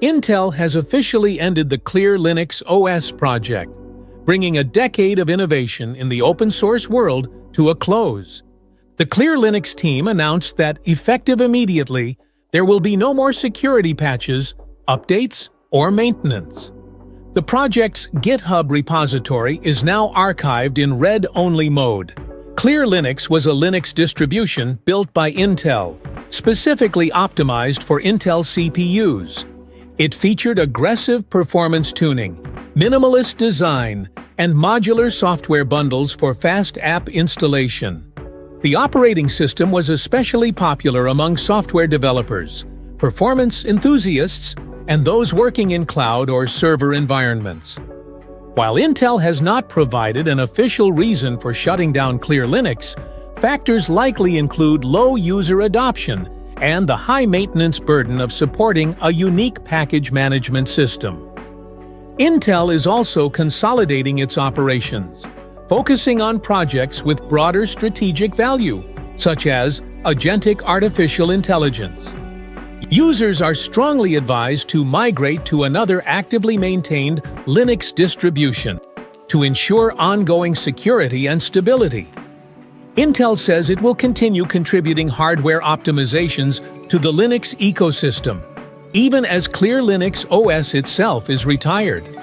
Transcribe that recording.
Intel has officially ended the Clear Linux OS project, bringing a decade of innovation in the open-source world to a close. The Clear Linux team announced that, effective immediately, there will be no more security patches, updates, or maintenance. The project's GitHub repository is now archived in read-only mode. Clear Linux was a Linux distribution built by Intel, specifically optimized for Intel CPUs. It featured aggressive performance tuning, minimalist design, and modular software bundles for fast app installation. The operating system was especially popular among software developers, performance enthusiasts, and those working in cloud or server environments. While Intel has not provided an official reason for shutting down Clear Linux, factors likely include low user adoption and the high maintenance burden of supporting a unique package management system. Intel is also consolidating its operations, focusing on projects with broader strategic value, such as agentic artificial intelligence. Users are strongly advised to migrate to another actively maintained Linux distribution to ensure ongoing security and stability. Intel says it will continue contributing hardware optimizations to the Linux ecosystem, even as Clear Linux OS itself is retired.